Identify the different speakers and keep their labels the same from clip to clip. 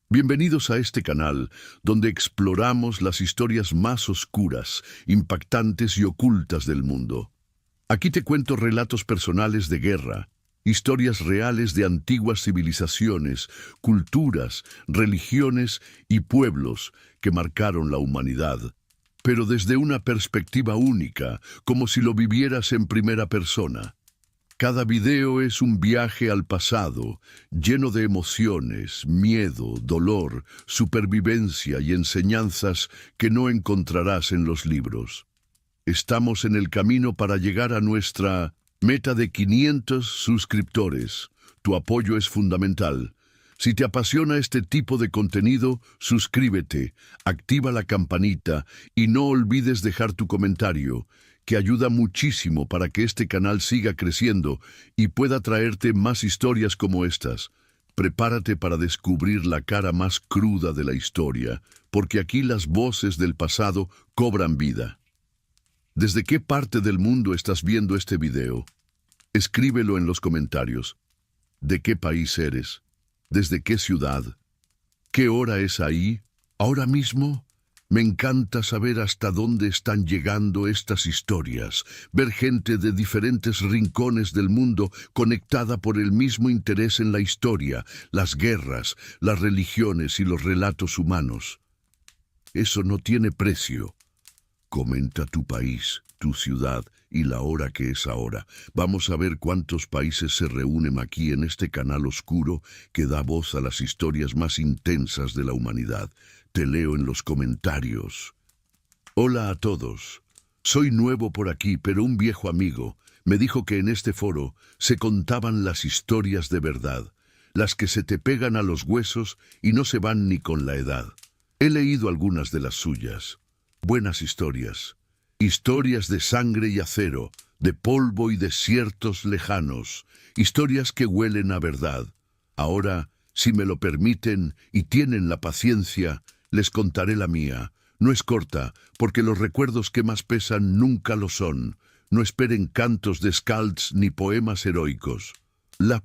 Speaker 1: Bienvenidos a este canal, donde exploramos las historias más oscuras, impactantes y ocultas del mundo. Aquí te cuento relatos personales de guerra, historias reales de antiguas civilizaciones, culturas, religiones y pueblos que marcaron la humanidad, pero desde una perspectiva única, como si lo vivieras en primera persona. Cada video es un viaje al pasado, lleno de emociones, miedo, dolor, supervivencia y enseñanzas que no encontrarás en los libros. Estamos en el camino para llegar a nuestra meta de 500 suscriptores. Tu apoyo es fundamental. Si te apasiona este tipo de contenido, suscríbete, activa la campanita y no olvides dejar tu comentario, que ayuda muchísimo para que este canal siga creciendo y pueda traerte más historias como estas. Prepárate para descubrir la cara más cruda de la historia, porque aquí las voces del pasado cobran vida. ¿Desde qué parte del mundo estás viendo este video? Escríbelo en los comentarios. ¿De qué país eres? ¿Desde qué ciudad? ¿Qué hora es ahí? ¿Ahora mismo? Me encanta saber hasta dónde están llegando estas historias, ver gente de diferentes rincones del mundo conectada por el mismo interés en la historia, las guerras, las religiones y los relatos humanos. Eso no tiene precio. Comenta tu país, tu ciudad y la hora que es ahora. Vamos a ver cuántos países se reúnen aquí en este canal oscuro que da voz a las historias más intensas de la humanidad. Te leo en los comentarios. Hola a todos. Soy nuevo por aquí, pero un viejo amigo me dijo que en este foro se contaban las historias de verdad, las que se te pegan a los huesos y no se van ni con la edad. He leído algunas de las suyas. Buenas historias. Historias de sangre y acero, de polvo y desiertos lejanos. Historias que huelen a verdad. Ahora, si me lo permiten y tienen la paciencia, les contaré la mía. No es corta, porque los recuerdos que más pesan nunca lo son. No esperen cantos de scalds ni poemas heroicos. La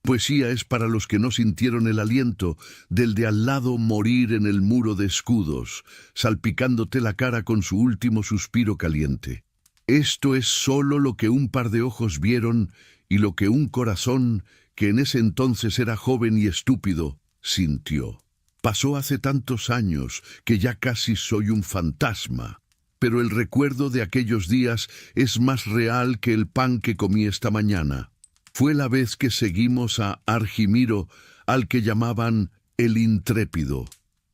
Speaker 1: poesía es para los que no sintieron el aliento del de al lado morir en el muro de escudos, salpicándote la cara con su último suspiro caliente. Esto es solo lo que un par de ojos vieron y lo que un corazón, que en ese entonces era joven y estúpido, sintió. Pasó hace tantos años que ya casi soy un fantasma, pero el recuerdo de aquellos días es más real que el pan que comí esta mañana. Fue la vez que seguimos a Argimiro, al que llamaban el Intrépido.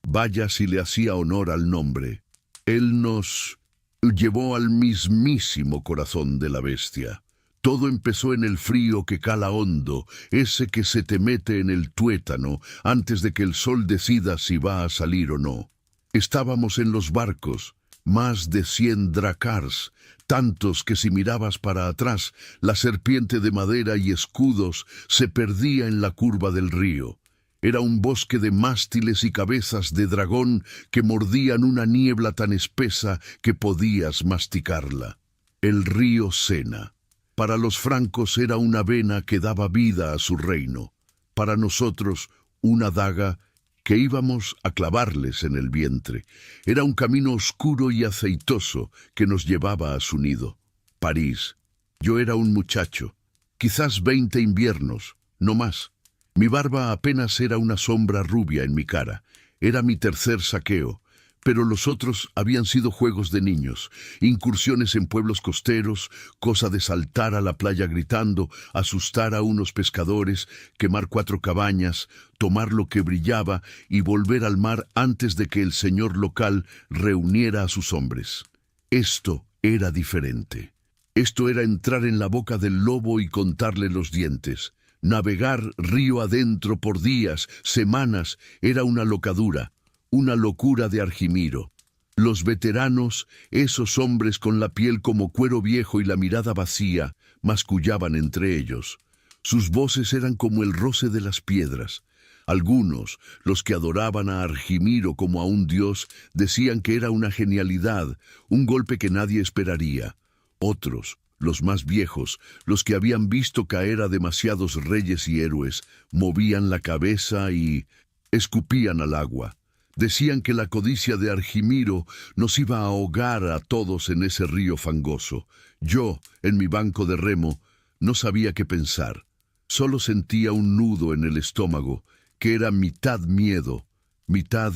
Speaker 1: Vaya si le hacía honor al nombre. Él nos llevó al mismísimo corazón de la bestia. Todo empezó en el frío que cala hondo, ese que se te mete en el tuétano antes de que el sol decida si va a salir o no. Estábamos en los barcos, más de 100 dracars, tantos que si mirabas para atrás, la serpiente de madera y escudos se perdía en la curva del río. Era un bosque de mástiles y cabezas de dragón que mordían una niebla tan espesa que podías masticarla. El río Sena. Para los francos era una vena que daba vida a su reino. Para nosotros, una daga que íbamos a clavarles en el vientre. Era un camino oscuro y aceitoso que nos llevaba a su nido. París. Yo era un muchacho, quizás 20 inviernos, no más. Mi barba apenas era una sombra rubia en mi cara. Era mi tercer saqueo. Pero los otros habían sido juegos de niños, incursiones en pueblos costeros, cosa de saltar a la playa gritando, asustar a unos pescadores, quemar 4 cabañas, tomar lo que brillaba y volver al mar antes de que el señor local reuniera a sus hombres. Esto era diferente. Esto era entrar en la boca del lobo y contarle los dientes. Navegar río adentro por días, semanas, era una locadura. Una locura de Argimiro. Los veteranos, esos hombres con la piel como cuero viejo y la mirada vacía, mascullaban entre ellos. Sus voces eran como el roce de las piedras. Algunos, los que adoraban a Argimiro como a un dios, decían que era una genialidad, un golpe que nadie esperaría. Otros, los más viejos, los que habían visto caer a demasiados reyes y héroes, movían la cabeza y Escupían al agua. Decían que la codicia de Argimiro nos iba a ahogar a todos en ese río fangoso. Yo, en mi banco de remo, no sabía qué pensar. Solo sentía un nudo en el estómago, que era mitad miedo, mitad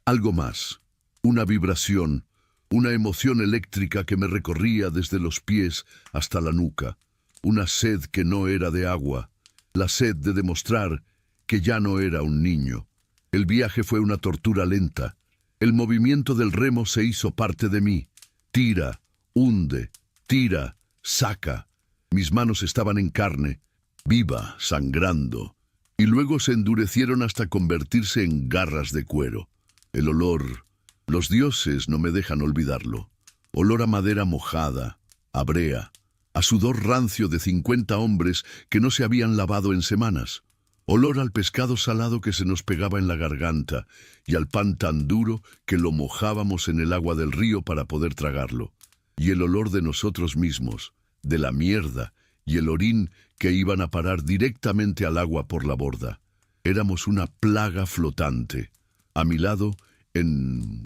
Speaker 1: algo más. Una vibración, una emoción eléctrica que me recorría desde los pies hasta la nuca. Una sed que no era de agua, la sed de demostrar que ya no era un niño. El viaje fue una tortura lenta. El movimiento del remo se hizo parte de mí. Tira, hunde, tira, saca. Mis manos estaban en carne, viva, sangrando, y luego se endurecieron hasta convertirse en garras de cuero. El olor, los dioses no me dejan olvidarlo. Olor a madera mojada, a brea, a sudor rancio de 50 hombres que no se habían lavado en semanas. Olor al pescado salado que se nos pegaba en la garganta y al pan tan duro que lo mojábamos en el agua del río para poder tragarlo. Y el olor de nosotros mismos, de la mierda y el orín que iban a parar directamente al agua por la borda. Éramos una plaga flotante. A mi lado, en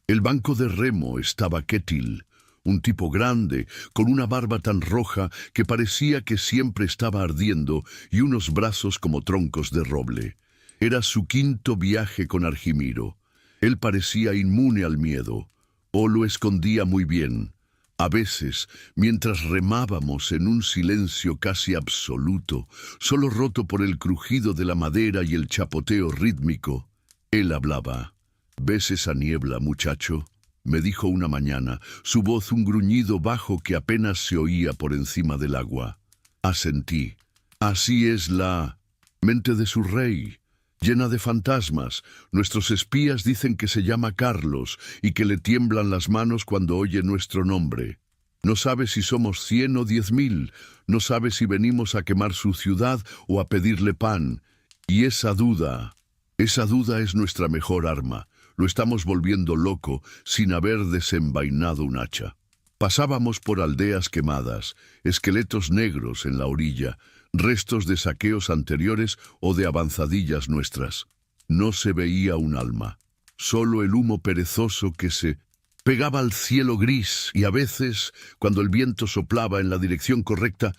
Speaker 1: el banco de remo, estaba Ketil, un tipo grande, con una barba tan roja que parecía que siempre estaba ardiendo y unos brazos como troncos de roble. Era su quinto viaje con Argimiro. Él parecía inmune al miedo, o lo escondía muy bien. A veces, mientras remábamos en un silencio casi absoluto, solo roto por el crujido de la madera y el chapoteo rítmico, él hablaba. «¿Ves esa niebla, muchacho?», me dijo una mañana, su voz un gruñido bajo que apenas se oía por encima del agua. Asentí. Así es la mente de su rey, llena de fantasmas. Nuestros espías dicen que se llama Carlos y que le tiemblan las manos cuando oye nuestro nombre. No sabe si somos 100 o 10.000, no sabe si venimos a quemar su ciudad o a pedirle pan. Y esa duda es nuestra mejor arma. Lo estamos volviendo loco sin haber desenvainado un hacha. Pasábamos por aldeas quemadas, esqueletos negros en la orilla, restos de saqueos anteriores o de avanzadillas nuestras. No se veía un alma, solo el humo perezoso que se pegaba al cielo gris y a veces, cuando el viento soplaba en la dirección correcta,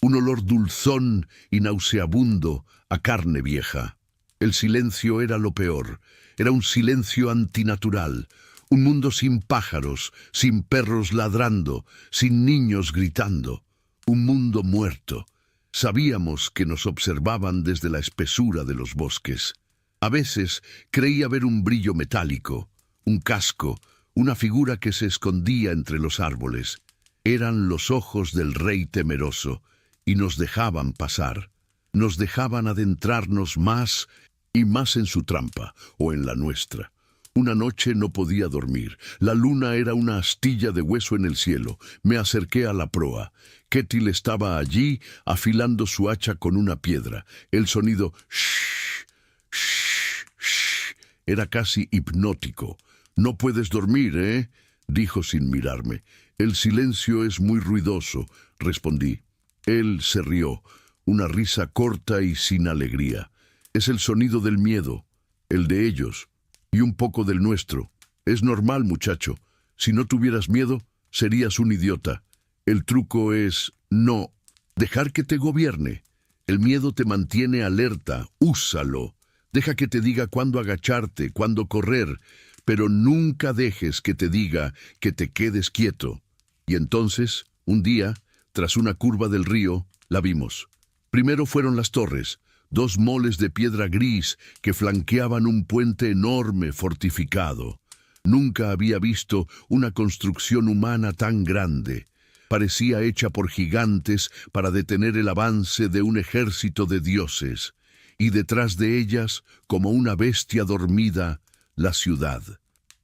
Speaker 1: un olor dulzón y nauseabundo a carne vieja. El silencio era lo peor. Era un silencio antinatural, un mundo sin pájaros, sin perros ladrando, sin niños gritando, un mundo muerto. Sabíamos que nos observaban desde la espesura de los bosques. A veces creía ver un brillo metálico, un casco, una figura que se escondía entre los árboles. Eran los ojos del rey temeroso, y nos dejaban pasar. Nos dejaban adentrarnos más y más en su trampa, o en la nuestra. Una noche no podía dormir. La luna era una astilla de hueso en el cielo. Me acerqué a la proa. Ketil estaba allí, afilando su hacha con una piedra. El sonido shh, shh, shh, era casi hipnótico. «No puedes dormir, ¿eh?», dijo sin mirarme. «El silencio es muy ruidoso», respondí. Él se rió, una risa corta y sin alegría. «Es el sonido del miedo, el de ellos, y un poco del nuestro. Es normal, muchacho. Si no tuvieras miedo, serías un idiota. El truco es no dejar que te gobierne. El miedo te mantiene alerta, úsalo. Deja que te diga cuándo agacharte, cuándo correr, pero nunca dejes que te diga que te quedes quieto». Y entonces, un día, tras una curva del río, la vimos. Primero fueron las torres, 2 moles de piedra gris que flanqueaban un puente enorme fortificado. Nunca había visto una construcción humana tan grande. Parecía hecha por gigantes para detener el avance de un ejército de dioses. Y detrás de ellas, como una bestia dormida, la ciudad.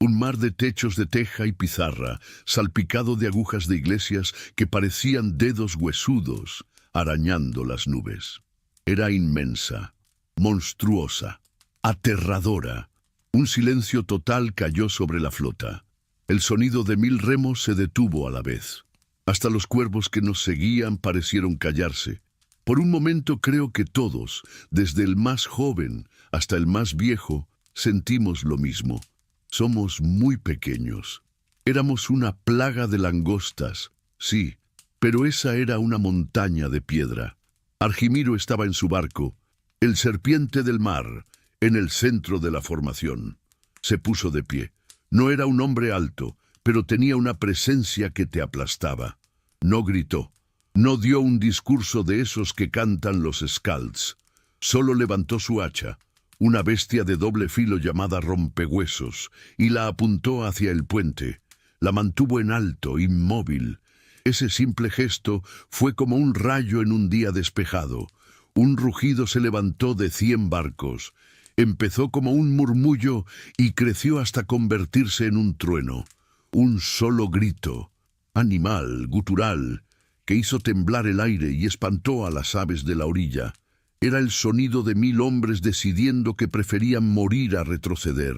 Speaker 1: Un mar de techos de teja y pizarra, salpicado de agujas de iglesias que parecían dedos huesudos, arañando las nubes. Era inmensa, monstruosa, aterradora. Un silencio total cayó sobre la flota. El sonido de 1000 remos se detuvo a la vez. Hasta los cuervos que nos seguían parecieron callarse. Por un momento creo que todos, desde el más joven hasta el más viejo, sentimos lo mismo. Somos muy pequeños. Éramos una plaga de langostas, sí, pero esa era una montaña de piedra. Argimiro estaba en su barco, el serpiente del mar, en el centro de la formación. Se puso de pie. No era un hombre alto, pero tenía una presencia que te aplastaba. No gritó. No dio un discurso de esos que cantan los Skalds. Solo levantó su hacha, una bestia de doble filo llamada rompehuesos, y la apuntó hacia el puente. La mantuvo en alto, inmóvil. Ese simple gesto fue como un rayo en un día despejado. Un rugido se levantó de 100 barcos. Empezó como un murmullo y creció hasta convertirse en un trueno. Un solo grito, animal, gutural, que hizo temblar el aire y espantó a las aves de la orilla. Era el sonido de 1000 hombres decidiendo que preferían morir a retroceder.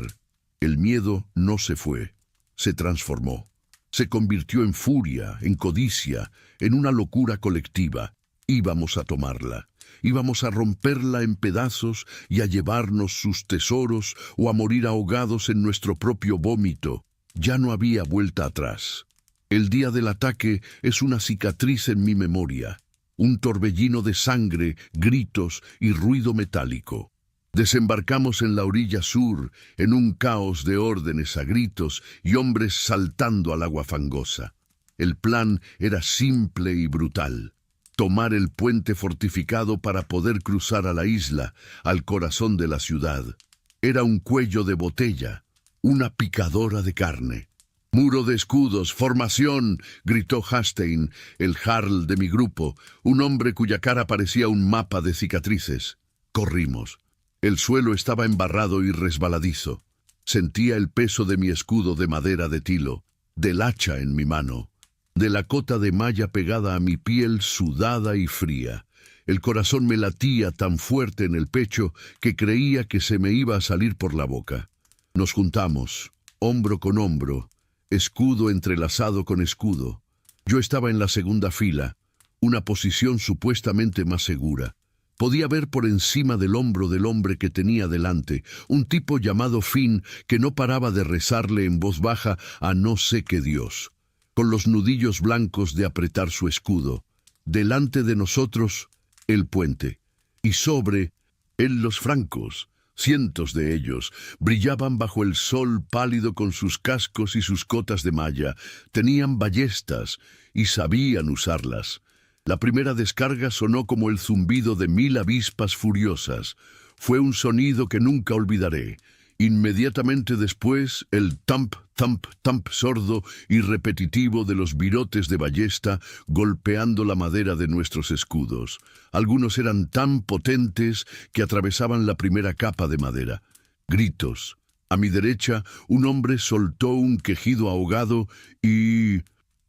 Speaker 1: El miedo no se fue, se transformó. Se convirtió en furia, en codicia, en una locura colectiva. Íbamos a tomarla. Íbamos a romperla en pedazos y a llevarnos sus tesoros o a morir ahogados en nuestro propio vómito. Ya no había vuelta atrás. El día del ataque es una cicatriz en mi memoria, un torbellino de sangre, gritos y ruido metálico. Desembarcamos en la orilla sur, en un caos de órdenes a gritos y hombres saltando al agua fangosa. El plan era simple y brutal. Tomar el puente fortificado para poder cruzar a la isla, al corazón de la ciudad. Era un cuello de botella, una picadora de carne. «Muro de escudos, formación», gritó Hastein, el jarl de mi grupo, un hombre cuya cara parecía un mapa de cicatrices. Corrimos. El suelo estaba embarrado y resbaladizo. Sentía el peso de mi escudo de madera de tilo, del hacha en mi mano, de la cota de malla pegada a mi piel sudada y fría. El corazón me latía tan fuerte en el pecho que creía que se me iba a salir por la boca. Nos juntamos, hombro con hombro, escudo entrelazado con escudo. Yo estaba en la segunda fila, una posición supuestamente más segura. Podía ver por encima del hombro del hombre que tenía delante, un tipo llamado Finn que no paraba de rezarle en voz baja a no sé qué Dios, con los nudillos blancos de apretar su escudo. Delante de nosotros, el puente, y sobre él los francos. Cientos de ellos brillaban bajo el sol pálido con sus cascos y sus cotas de malla. Tenían ballestas y sabían usarlas. La primera descarga sonó como el zumbido de 1000 avispas furiosas. Fue un sonido que nunca olvidaré. Inmediatamente después, el thump, thump, thump sordo y repetitivo de los virotes de ballesta golpeando la madera de nuestros escudos. Algunos eran tan potentes que atravesaban la primera capa de madera. Gritos. A mi derecha, un hombre soltó un quejido ahogado y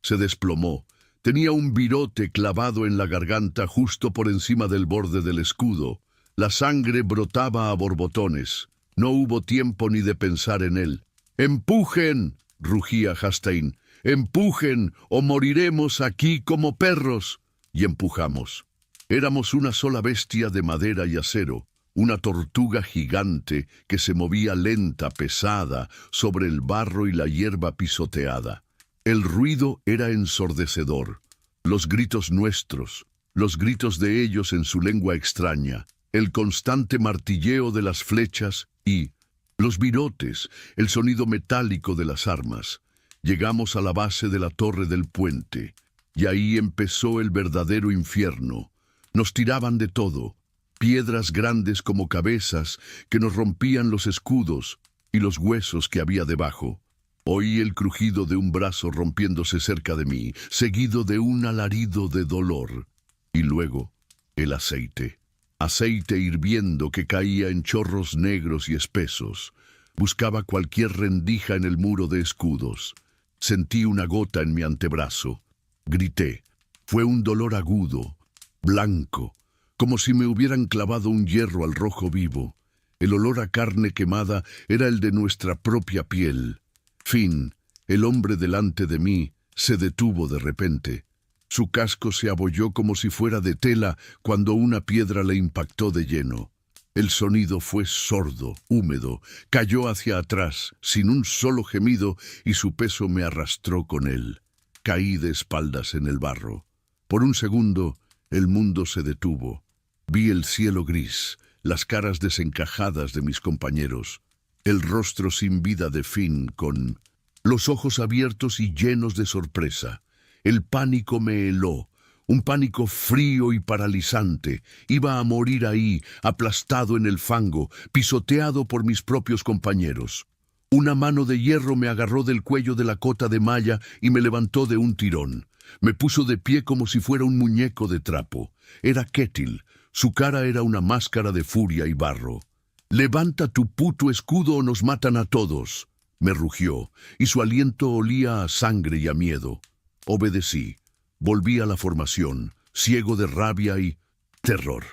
Speaker 1: se desplomó. Tenía un virote clavado en la garganta justo por encima del borde del escudo. La sangre brotaba a borbotones. No hubo tiempo ni de pensar en él. «¡Empujen!», rugía Hastein. «¡Empujen o moriremos aquí como perros!». Y empujamos. Éramos una sola bestia de madera y acero, una tortuga gigante que se movía lenta, pesada, sobre el barro y la hierba pisoteada. El ruido era ensordecedor. Los gritos nuestros, los gritos de ellos en su lengua extraña, el constante martilleo de las flechas y los virotes, el sonido metálico de las armas. Llegamos a la base de la torre del puente, y ahí empezó el verdadero infierno. Nos tiraban de todo, piedras grandes como cabezas que nos rompían los escudos y los huesos que había debajo. Oí el crujido de un brazo rompiéndose cerca de mí, seguido de un alarido de dolor. Y luego, el aceite. Aceite hirviendo que caía en chorros negros y espesos. Buscaba cualquier rendija en el muro de escudos. Sentí una gota en mi antebrazo. Grité. Fue un dolor agudo, blanco, como si me hubieran clavado un hierro al rojo vivo. El olor a carne quemada era el de nuestra propia piel. Finn, el hombre delante de mí, se detuvo de repente. Su casco se abolló como si fuera de tela cuando una piedra le impactó de lleno. El sonido fue sordo, húmedo, cayó hacia atrás, sin un solo gemido, y su peso me arrastró con él. Caí de espaldas en el barro. Por un segundo, el mundo se detuvo. Vi el cielo gris, las caras desencajadas de mis compañeros, el rostro sin vida de Finn con los ojos abiertos y llenos de sorpresa. El pánico me heló, un pánico frío y paralizante. Iba a morir ahí, aplastado en el fango, pisoteado por mis propios compañeros. Una mano de hierro me agarró del cuello de la cota de malla y me levantó de un tirón. Me puso de pie como si fuera un muñeco de trapo. Era Ketil. Su cara era una máscara de furia y barro. «Levanta tu puto escudo o nos matan a todos», me rugió, y su aliento olía a sangre y a miedo. Obedecí. Volví a la formación, ciego de rabia y terror.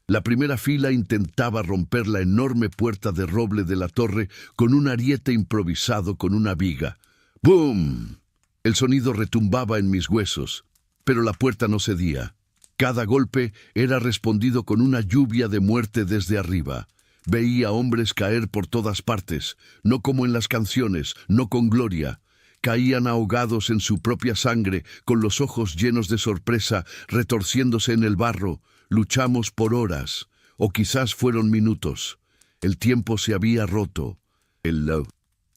Speaker 1: La primera fila intentaba romper la enorme puerta de roble de la torre con un ariete improvisado con una viga. ¡Bum! El sonido retumbaba en mis huesos, pero la puerta no cedía. Cada golpe era respondido con una lluvia de muerte desde arriba. Veía hombres caer por todas partes, no como en las canciones, no con gloria. Caían ahogados en su propia sangre, con los ojos llenos de sorpresa, retorciéndose en el barro. Luchamos por horas, o quizás fueron minutos. El tiempo se había roto. El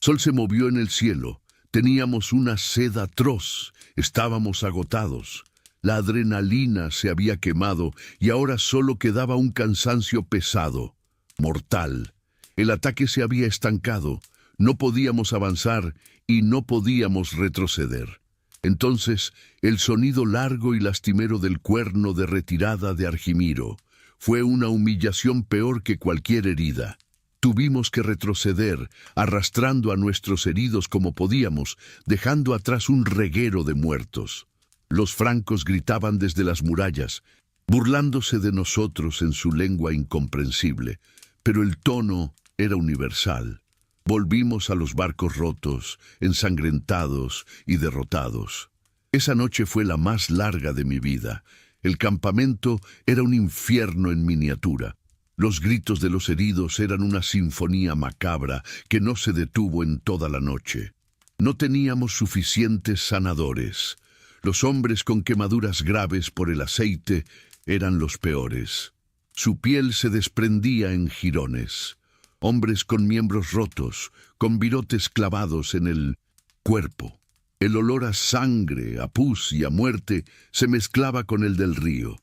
Speaker 1: sol se movió en el cielo. Teníamos una sed atroz. Estábamos agotados. La adrenalina se había quemado y ahora solo quedaba un cansancio pesado, mortal. El ataque se había estancado. No podíamos avanzar y no podíamos retroceder. Entonces, el sonido largo y lastimero del cuerno de retirada de Argimiro fue una humillación peor que cualquier herida. Tuvimos que retroceder, arrastrando a nuestros heridos como podíamos, dejando atrás un reguero de muertos. Los francos gritaban desde las murallas, burlándose de nosotros en su lengua incomprensible, pero el tono era universal. Volvimos a los barcos rotos, ensangrentados y derrotados. Esa noche fue la más larga de mi vida. El campamento era un infierno en miniatura. Los gritos de los heridos eran una sinfonía macabra que no se detuvo en toda la noche. No teníamos suficientes sanadores. Los hombres con quemaduras graves por el aceite eran los peores. Su piel se desprendía en jirones. Hombres con miembros rotos, con virotes clavados en el cuerpo. El olor a sangre, a pus y a muerte se mezclaba con el del río.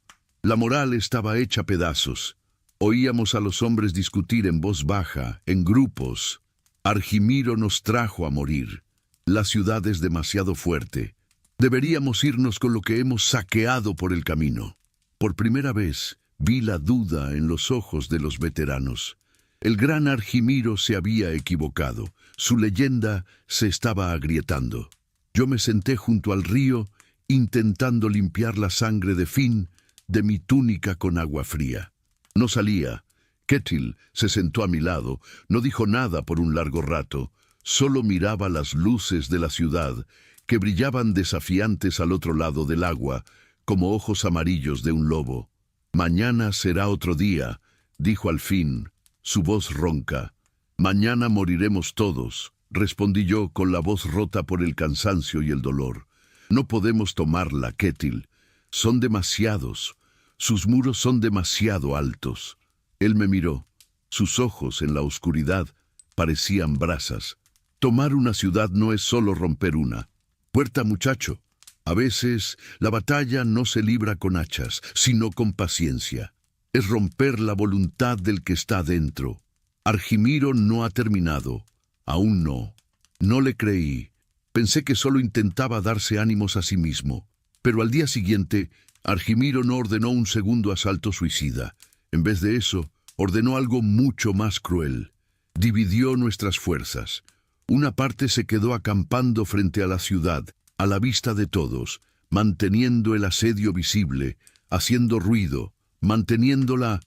Speaker 1: La moral estaba hecha pedazos. Oíamos a los hombres discutir en voz baja, en grupos. Argimiro nos trajo a morir. La ciudad es demasiado fuerte. Deberíamos irnos con lo que hemos saqueado por el camino. Por primera vez vi la duda en los ojos de los veteranos. El gran Argimiro se había equivocado. Su leyenda se estaba agrietando. Yo me senté junto al río, intentando limpiar la sangre de Finn de mi túnica con agua fría. No salía. Ketil se sentó a mi lado, no dijo nada por un largo rato, solo miraba las luces de la ciudad, que brillaban desafiantes al otro lado del agua, como ojos amarillos de un lobo. «Mañana será otro día», dijo al fin, su voz ronca. «Mañana moriremos todos», respondí yo con la voz rota por el cansancio y el dolor. «No podemos tomarla, Ketil. Son demasiados. Sus muros son demasiado altos». Él me miró. Sus ojos en la oscuridad parecían brasas. «Tomar una ciudad no es solo romper una. Puerta, muchacho. A veces la batalla no se libra con hachas, sino con paciencia. Es romper la voluntad del que está dentro. Argimiro no ha terminado. Aún no. No le creí. Pensé que solo intentaba darse ánimos a sí mismo. Pero al día siguiente, Argimiro no ordenó un segundo asalto suicida. En vez de eso, ordenó algo mucho más cruel. Dividió nuestras fuerzas. Una parte se quedó acampando frente a la ciudad, a la vista de todos, manteniendo el asedio visible, haciendo ruido, manteniendo la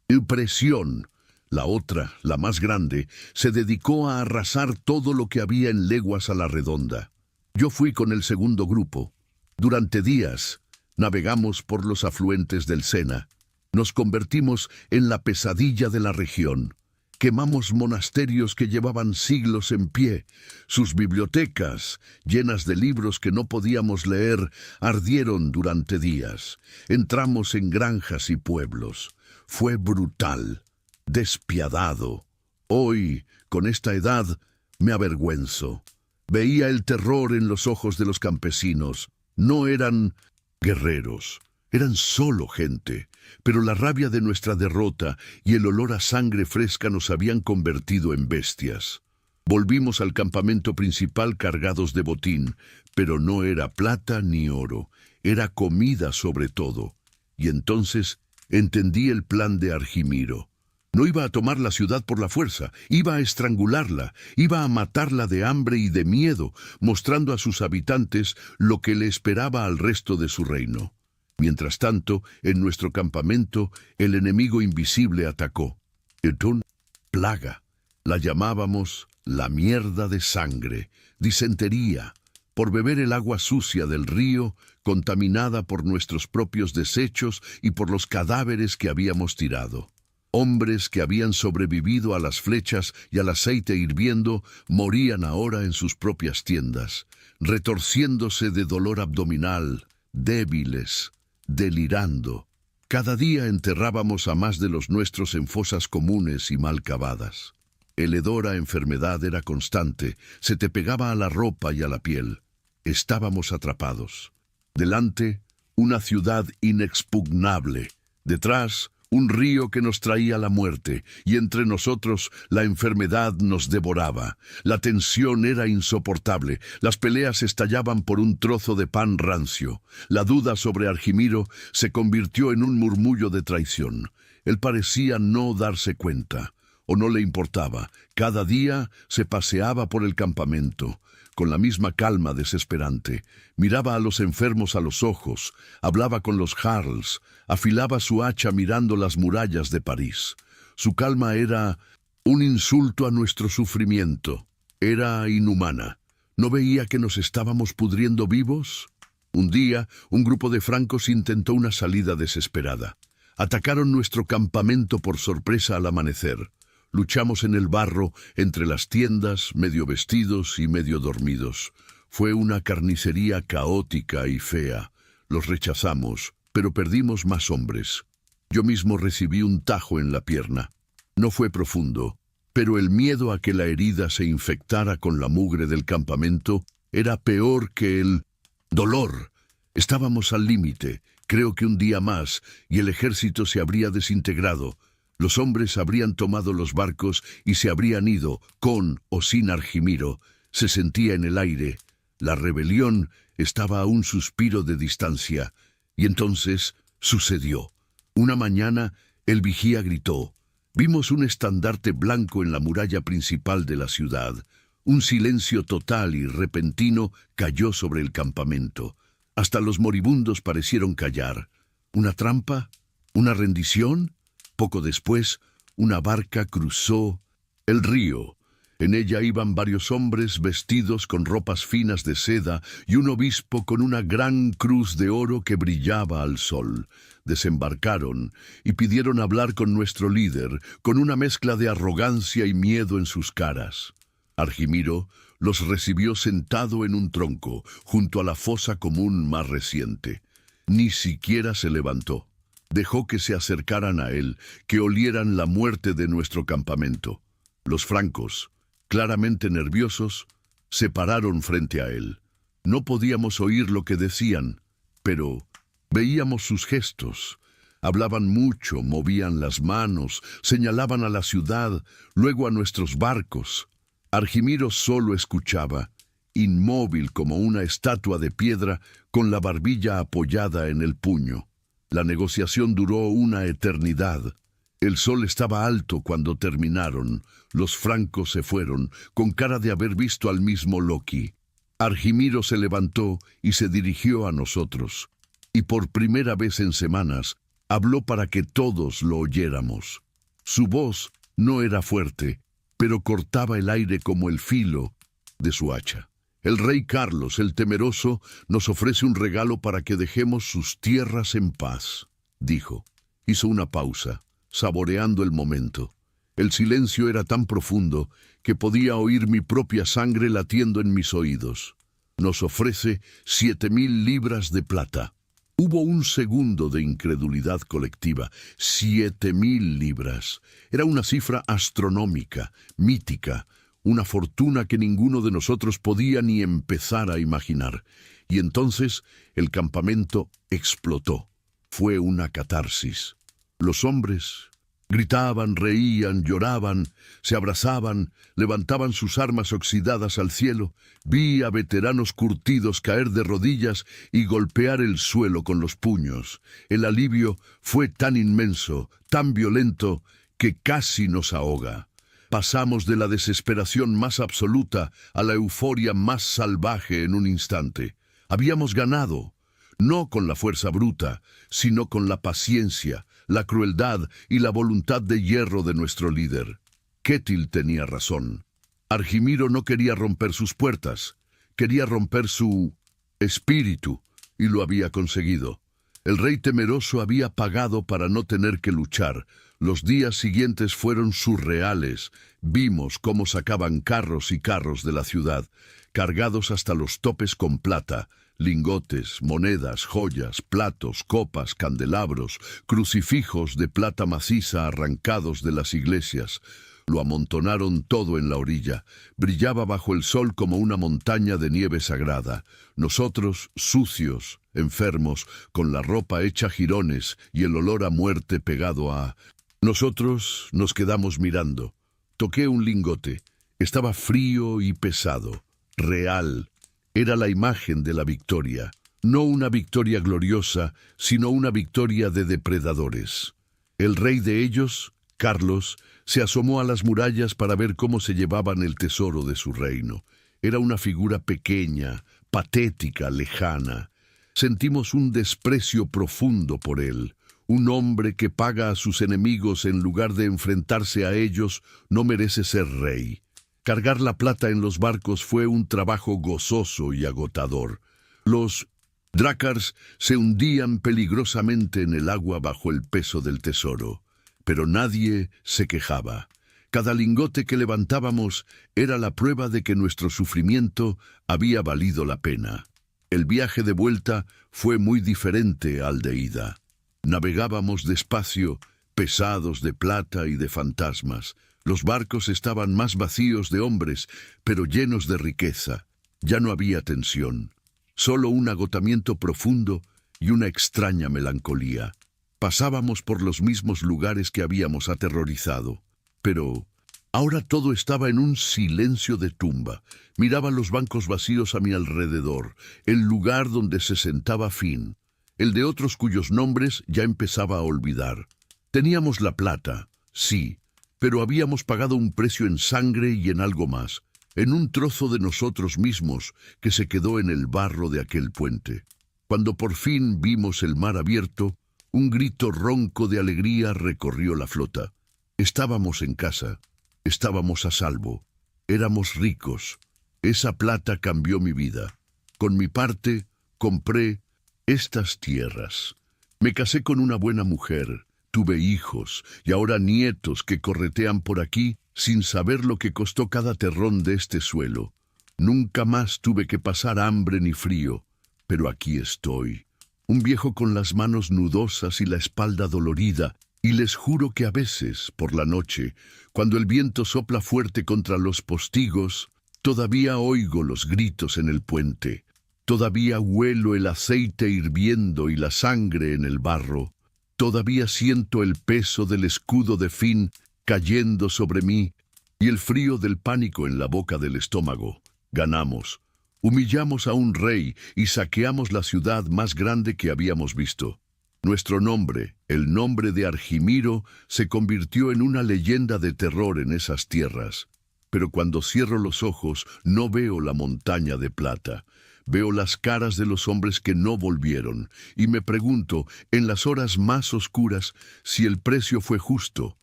Speaker 1: impresión. La otra, la más grande, se dedicó a arrasar todo lo que había en leguas a la redonda. Yo fui con el segundo grupo. Durante días, Navegamos por los afluentes del Sena. Nos convertimos en la pesadilla de la región. Quemamos monasterios que llevaban siglos en pie. Sus bibliotecas, llenas de libros que no podíamos leer, ardieron durante días. Entramos en granjas y pueblos. Fue brutal, despiadado. Hoy, con esta edad, me avergüenzo. Veía el terror en los ojos de los campesinos. No eran guerreros, eran solo gente, pero la rabia de nuestra derrota y el olor a sangre fresca nos habían convertido en bestias. Volvimos al campamento principal cargados de botín, pero no era plata ni oro, era comida sobre todo. Y entonces entendí el plan de Argimiro. No iba a tomar la ciudad por la fuerza, iba a estrangularla, iba a matarla de hambre y de miedo, mostrando a sus habitantes lo que le esperaba al resto de su reino. Mientras tanto, en nuestro campamento, el enemigo invisible atacó. Etón, plaga. La llamábamos la mierda de sangre, disentería, por beber el agua sucia del río, contaminada por nuestros propios desechos y por los cadáveres que habíamos tirado. Hombres que habían sobrevivido a las flechas y al aceite hirviendo morían ahora en sus propias tiendas, retorciéndose de dolor abdominal, débiles, delirando. Cada día enterrábamos a más de los nuestros en fosas comunes y mal cavadas. El hedor a enfermedad era constante, se te pegaba a la ropa y a la piel. Estábamos atrapados. Delante, una ciudad inexpugnable. Detrás, un río que nos traía la muerte, y entre nosotros la enfermedad nos devoraba. La tensión era insoportable, las peleas estallaban por un trozo de pan rancio. La duda sobre Argimiro se convirtió en un murmullo de traición. Él parecía no darse cuenta, o no le importaba. Cada día se paseaba por el campamento, con la misma calma desesperante. Miraba a los enfermos a los ojos, hablaba con los jarls, afilaba su hacha mirando las murallas de París. Su calma era un insulto a nuestro sufrimiento. Era inhumana. ¿No veía que nos estábamos pudriendo vivos? Un día, un grupo de francos intentó una salida desesperada. Atacaron nuestro campamento por sorpresa al amanecer. Luchamos en el barro, entre las tiendas, medio vestidos y medio dormidos. Fue una carnicería caótica y fea. Los rechazamos, pero perdimos más hombres. Yo mismo recibí un tajo en la pierna. No fue profundo, pero el miedo a que la herida se infectara con la mugre del campamento era peor que el dolor. Estábamos al límite. Creo que un día más, y el ejército se habría desintegrado. Los hombres habrían tomado los barcos y se habrían ido, con o sin Argimiro. Se sentía en el aire. La rebelión estaba a un suspiro de distancia. Y entonces sucedió. Una mañana el vigía gritó. Vimos un estandarte blanco en la muralla principal de la ciudad. Un silencio total y repentino cayó sobre el campamento. Hasta los moribundos parecieron callar. ¿Una trampa? ¿Una rendición? Poco después, una barca cruzó el río. En ella iban varios hombres vestidos con ropas finas de seda y un obispo con una gran cruz de oro que brillaba al sol. Desembarcaron y pidieron hablar con nuestro líder, con una mezcla de arrogancia y miedo en sus caras. Argimiro los recibió sentado en un tronco, junto a la fosa común más reciente. Ni siquiera se levantó. Dejó que se acercaran a él, que olieran la muerte de nuestro campamento. Los francos, claramente nerviosos, se pararon frente a él. No podíamos oír lo que decían, pero veíamos sus gestos. Hablaban mucho, movían las manos, señalaban a la ciudad, luego a nuestros barcos. Argimiro solo escuchaba, inmóvil como una estatua de piedra, con la barbilla apoyada en el puño. La negociación duró una eternidad. El sol estaba alto cuando terminaron. Los francos se fueron, con cara de haber visto al mismo Loki. Argimiro se levantó y se dirigió a nosotros. Y por primera vez en semanas, habló para que todos lo oyéramos. Su voz no era fuerte, pero cortaba el aire como el filo de su hacha. El rey Carlos, el temeroso, nos ofrece un regalo para que dejemos sus tierras en paz, dijo. Hizo una pausa, saboreando el momento. El silencio era tan profundo que podía oír mi propia sangre latiendo en mis oídos. Nos ofrece 7.000 libras de plata. Hubo un segundo de incredulidad colectiva. 7.000 libras. Era una cifra astronómica, mítica, una fortuna que ninguno de nosotros podía ni empezar a imaginar. Y entonces el campamento explotó. Fue una catarsis. Los hombres gritaban, reían, lloraban, se abrazaban, levantaban sus armas oxidadas al cielo. Vi a veteranos curtidos caer de rodillas y golpear el suelo con los puños. El alivio fue tan inmenso, tan violento, que casi nos ahoga. Pasamos de la desesperación más absoluta a la euforia más salvaje en un instante. Habíamos ganado, no con la fuerza bruta, sino con la paciencia, la crueldad y la voluntad de hierro de nuestro líder. Ketil tenía razón. Argimiro no quería romper sus puertas, quería romper su espíritu, y lo había conseguido. El rey temeroso había pagado para no tener que luchar. Los días siguientes fueron surreales. Vimos cómo sacaban carros y carros de la ciudad, cargados hasta los topes con plata, lingotes, monedas, joyas, platos, copas, candelabros, crucifijos de plata maciza arrancados de las iglesias. Lo amontonaron todo en la orilla. Brillaba bajo el sol como una montaña de nieve sagrada. Nosotros, sucios, enfermos, con la ropa hecha jirones y el olor a muerte pegado a... Nosotros nos quedamos mirando. Toqué un lingote. Estaba frío y pesado. Real. Era la imagen de la victoria. No una victoria gloriosa, sino una victoria de depredadores. El rey de ellos, Carlos, se asomó a las murallas para ver cómo se llevaban el tesoro de su reino. Era una figura pequeña, patética, lejana. Sentimos un desprecio profundo por él. Un hombre que paga a sus enemigos en lugar de enfrentarse a ellos no merece ser rey. Cargar la plata en los barcos fue un trabajo gozoso y agotador. Los drácars se hundían peligrosamente en el agua bajo el peso del tesoro. Pero nadie se quejaba. Cada lingote que levantábamos era la prueba de que nuestro sufrimiento había valido la pena. El viaje de vuelta fue muy diferente al de ida. Navegábamos despacio, pesados de plata y de fantasmas. Los barcos estaban más vacíos de hombres, pero llenos de riqueza. Ya no había tensión, solo un agotamiento profundo y una extraña melancolía. Pasábamos por los mismos lugares que habíamos aterrorizado, pero ahora todo estaba en un silencio de tumba. Miraba los bancos vacíos a mi alrededor, el lugar donde se sentaba Finn, el de otros cuyos nombres ya empezaba a olvidar. Teníamos la plata, sí, pero habíamos pagado un precio en sangre y en algo más, en un trozo de nosotros mismos que se quedó en el barro de aquel puente. Cuando por fin vimos el mar abierto, un grito ronco de alegría recorrió la flota. Estábamos en casa, estábamos a salvo, éramos ricos. Esa plata cambió mi vida. Con mi parte, compré estas tierras. Me casé con una buena mujer, tuve hijos y ahora nietos que corretean por aquí sin saber lo que costó cada terrón de este suelo. Nunca más tuve que pasar hambre ni frío, pero aquí estoy. Un viejo con las manos nudosas y la espalda dolorida, y les juro que a veces, por la noche, cuando el viento sopla fuerte contra los postigos, todavía oigo los gritos en el puente, todavía huelo el aceite hirviendo y la sangre en el barro, todavía siento el peso del escudo de Finn cayendo sobre mí y el frío del pánico en la boca del estómago. Ganamos. Humillamos a un rey y saqueamos la ciudad más grande que habíamos visto. Nuestro nombre, el nombre de Argimiro, se convirtió en una leyenda de terror en esas tierras. Pero cuando cierro los ojos, no veo la montaña de plata. Veo las caras de los hombres que no volvieron, y me pregunto, en las horas más oscuras, si el precio fue justo.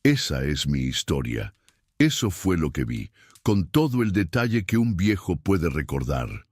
Speaker 1: Esa es mi historia. Eso fue lo que vi. con todo el detalle que un viejo puede recordar.